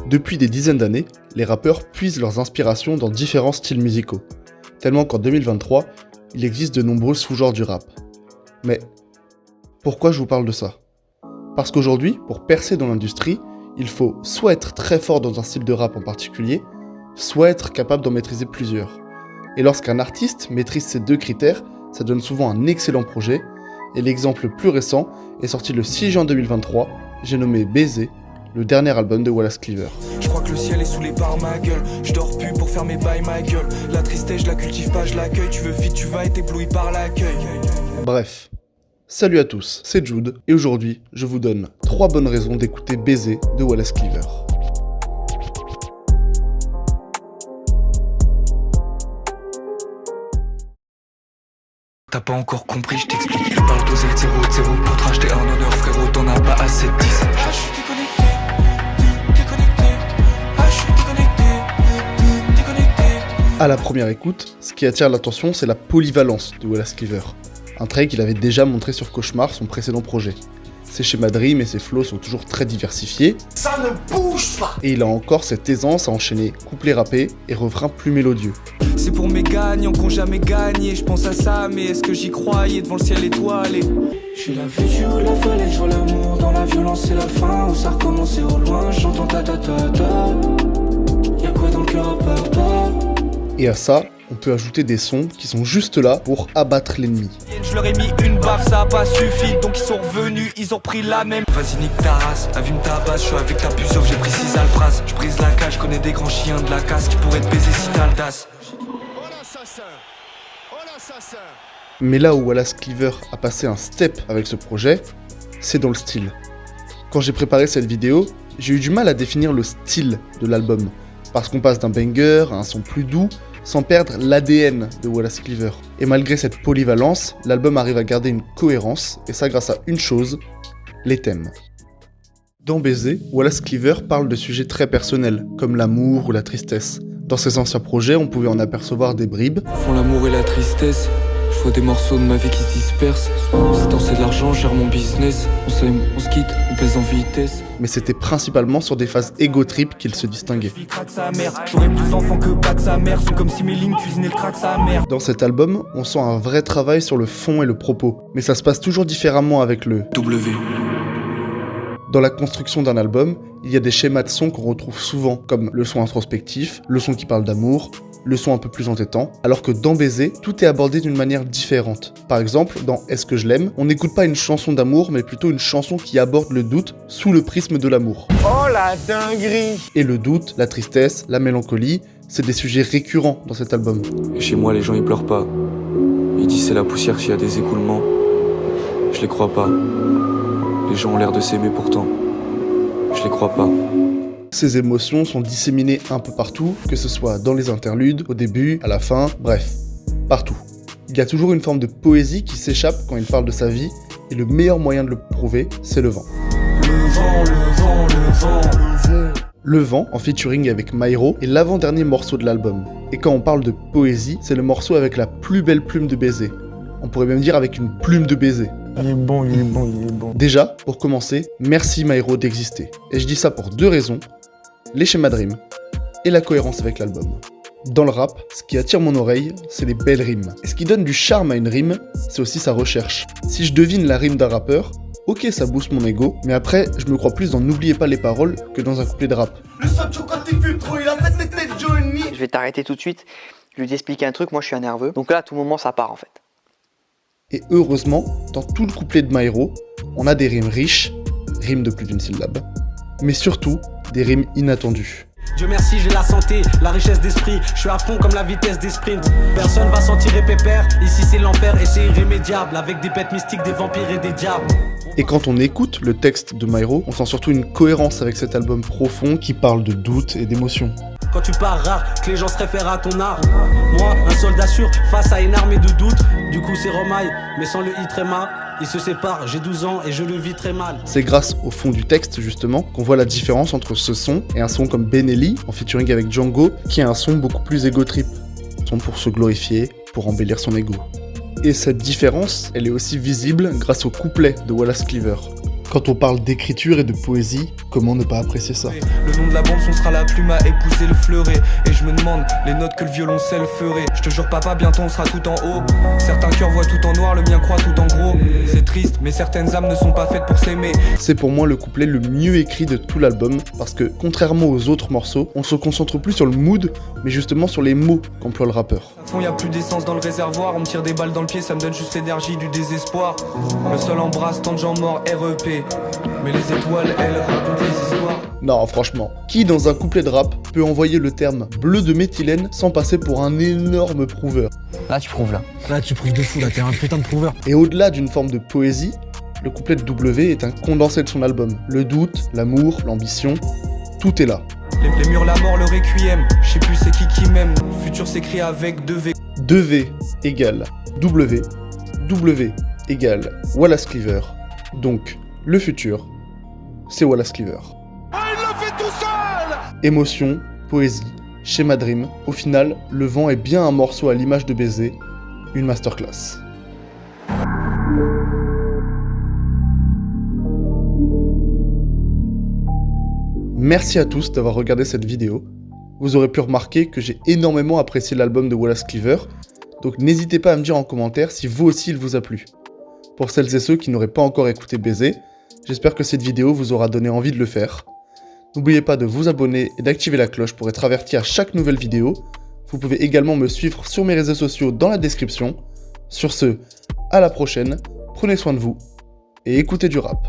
Depuis des dizaines d'années, les rappeurs puisent leurs inspirations dans différents styles musicaux, tellement qu'en 2023, il existe de nombreux sous-genres du rap. Mais pourquoi je vous parle de ça ? Parce qu'aujourd'hui, pour percer dans l'industrie, il faut soit être très fort dans un style de rap en particulier, soit être capable d'en maîtriser plusieurs. Et lorsqu'un artiste maîtrise ces deux critères, ça donne souvent un excellent projet, et l'exemple le plus récent est sorti le 6 juin 2023, j'ai nommé Baiser, le dernier album de Wallace Cleaver. Je crois que le ciel est saoulé par ma gueule. Je dors plus pour faire mes bails ma gueule. La tristesse je la cultive pas, je l'accueille. Tu veux fit, tu vas être ébloui par l'accueil. Bref, salut à tous, c'est Jude, et aujourd'hui je vous donne 3 bonnes raisons d'écouter Baiser de Wallace Cleaver. T'as pas encore compris, je t'explique. Je parle d'oser 0-0 pour te racheter un honneur, frérot. T'en as pas assez de 10. Je suis déconnecté. À la première écoute, ce qui attire l'attention, c'est la polyvalence de Wallace Cleaver. Un trait qu'il avait déjà montré sur Cauchemar, son précédent projet. Ses schémas de rimes et ses flows sont toujours très diversifiés. Ça ne bouge pas. Et il a encore cette aisance à enchaîner couplets rappés et refrains plus mélodieux. C'est pour mes gagnants qu'on jamais gagné. Je pense à ça, mais est-ce que j'y croyais devant le ciel étoilé? Je suis la vue sur la falaise, je vois l'amour dans la violence, c'est la fin. Où ça recommence au loin, j'entends ta ta ta ta. Y'a quoi dans le cœur à papa? Et à ça, on peut ajouter des sons qui sont juste là pour abattre l'ennemi. Je leur ai mis une baffe, ça a pas suffi, donc ils sont revenus, ils ont pris la même. Vas-y nique ta race, t'as vu me tabasse, je suis avec la puce, j'ai pris 6 alpras. Je brise la cage, je connais des grands chiens de la casse qui pourraient te baiser si t'as l'audace. Mais là où Wallace Cleaver a passé un step avec ce projet, c'est dans le style. Quand j'ai préparé cette vidéo, j'ai eu du mal à définir le style de l'album, parce qu'on passe d'un banger à un son plus doux, sans perdre l'ADN de Wallace Cleaver. Et malgré cette polyvalence, l'album arrive à garder une cohérence, et ça grâce à une chose, les thèmes. Dans Baiser, Wallace Cleaver parle de sujets très personnels, comme l'amour ou la tristesse. Dans ses anciens projets, on pouvait en apercevoir des bribes. Font l'amour et la tristesse, je vois des morceaux de ma vie qui se dispersent. C'est temps, c'est de l'argent, je gère mon business. On s'aime, on se quitte, on pèse en vitesse. Mais c'était principalement sur des phases ego-trip qu'il se distinguait. J'aurais plus d'enfants que pas de sa mère. C'est comme si mes lignes cuisinaient le crack sa mère. Dans cet album, on sent un vrai travail sur le fond et le propos. Mais ça se passe toujours différemment avec le W. Dans la construction d'un album, il y a des schémas de sons qu'on retrouve souvent, comme le son introspectif, le son qui parle d'amour, le son un peu plus entêtant, alors que dans Baiser, tout est abordé d'une manière différente. Par exemple, dans Est-ce que je l'aime, on n'écoute pas une chanson d'amour, mais plutôt une chanson qui aborde le doute sous le prisme de l'amour. Oh la dinguerie. Et le doute, la tristesse, la mélancolie, c'est des sujets récurrents dans cet album. Et chez moi, les gens ils pleurent pas. Ils disent c'est la poussière s'il y a des écoulements. Je les crois pas. Les gens ont l'air de s'aimer pourtant. Je les crois pas. Ces émotions sont disséminées un peu partout, que ce soit dans les interludes, au début, à la fin, bref, partout. Il y a toujours une forme de poésie qui s'échappe quand il parle de sa vie, et le meilleur moyen de le prouver, c'est Le Vent. Le vent, le vent, le vent, le vent. Le Vent, en featuring avec Myro, est l'avant-dernier morceau de l'album. Et quand on parle de poésie, c'est le morceau avec la plus belle plume de baiser. On pourrait même dire avec une plume de baiser. Il est bon, il est bon, il est bon. Déjà, pour commencer, merci Myro d'exister. Et je dis ça pour 2 raisons, les schémas de rimes et la cohérence avec l'album. Dans le rap, ce qui attire mon oreille, c'est les belles rimes. Et ce qui donne du charme à une rime, c'est aussi sa recherche. Si je devine la rime d'un rappeur, ok ça booste mon ego, mais après, je me crois plus dans N'oubliez pas les paroles que dans un couplet de rap. Le Sancho quand il fume trop, il a fait des têtes Johnny. Je vais t'arrêter tout de suite, je vais t'expliquer un truc, moi je suis un nerveux. Donc là, à tout moment, ça part en fait. Et heureusement, dans tout le couplet de Myro, on a des rimes riches, rimes de plus d'une syllabe, mais surtout des rimes inattendues. Dieu merci, j'ai la santé, la richesse d'esprit. Je suis à fond comme la vitesse des sprints. Personne va s'en tirer pépère. Ici c'est l'enfer et c'est irrémédiable. Avec des bêtes mystiques, des vampires et des diables. Et quand on écoute le texte de Myro, on sent surtout une cohérence avec cet album profond qui parle de doute et d'émotion. Quand tu pars rare, que les gens se réfèrent à ton art. Moi, un soldat sûr, face à une armée de doute. Du coup c'est Romaille, mais sans le i tréma. Ils se séparent, j'ai 12 ans et je le vis très mal. C'est grâce au fond du texte justement qu'on voit la différence entre ce son et un son comme Benelli en featuring avec Django, qui est un son beaucoup plus égo-trip. Son pour se glorifier, pour embellir son ego. Et cette différence, elle est aussi visible grâce au couplet de Wallace Cleaver. Quand on parle d'écriture et de poésie, comment ne pas apprécier ça? Le nom de la bande son sera la plume à épouser le fleuret. Et je me demande les notes que le violoncelle ferait. Je te jure papa, bientôt on sera tout en haut. Certains cœurs voient tout en noir, le mien croit tout en gros. C'est triste, mais certaines âmes ne sont pas faites pour s'aimer. C'est pour moi le couplet le mieux écrit de tout l'album, parce que contrairement aux autres morceaux, on se concentre plus sur le mood, mais justement sur les mots qu'emploie le rappeur. À fond, y a plus d'essence dans le réservoir, on me tire des balles dans le pied, ça me donne juste l'énergie du désespoir. Le sol embrasse tant de gens morts, REP. Mais les étoiles, elles, racontent les histoires. Non, franchement, qui dans un couplet de rap peut envoyer le terme bleu de méthylène sans passer pour un énorme prouveur? Là, tu prouves là. Là, tu prouves de fou, là, t'es un putain de prouveur. Et au-delà d'une forme de poésie, le couplet de W est un condensé de son album. Le doute, l'amour, l'ambition, tout est là. Les murs, la mort, le requiem. Je sais plus c'est qui m'aime. Futur s'écrit avec 2V. 2V égale W, W égale Wallace Cleaver. Donc, le futur, c'est Wallace Cleaver. Émotion, poésie, schéma dream, au final, Le Vent est bien un morceau à l'image de Baiser, une masterclass. Merci à tous d'avoir regardé cette vidéo. Vous aurez pu remarquer que j'ai énormément apprécié l'album de Wallace Cleaver, donc n'hésitez pas à me dire en commentaire si vous aussi il vous a plu. Pour celles et ceux qui n'auraient pas encore écouté Baiser, j'espère que cette vidéo vous aura donné envie de le faire. N'oubliez pas de vous abonner et d'activer la cloche pour être averti à chaque nouvelle vidéo. Vous pouvez également me suivre sur mes réseaux sociaux dans la description. Sur ce, à la prochaine, prenez soin de vous et écoutez du rap.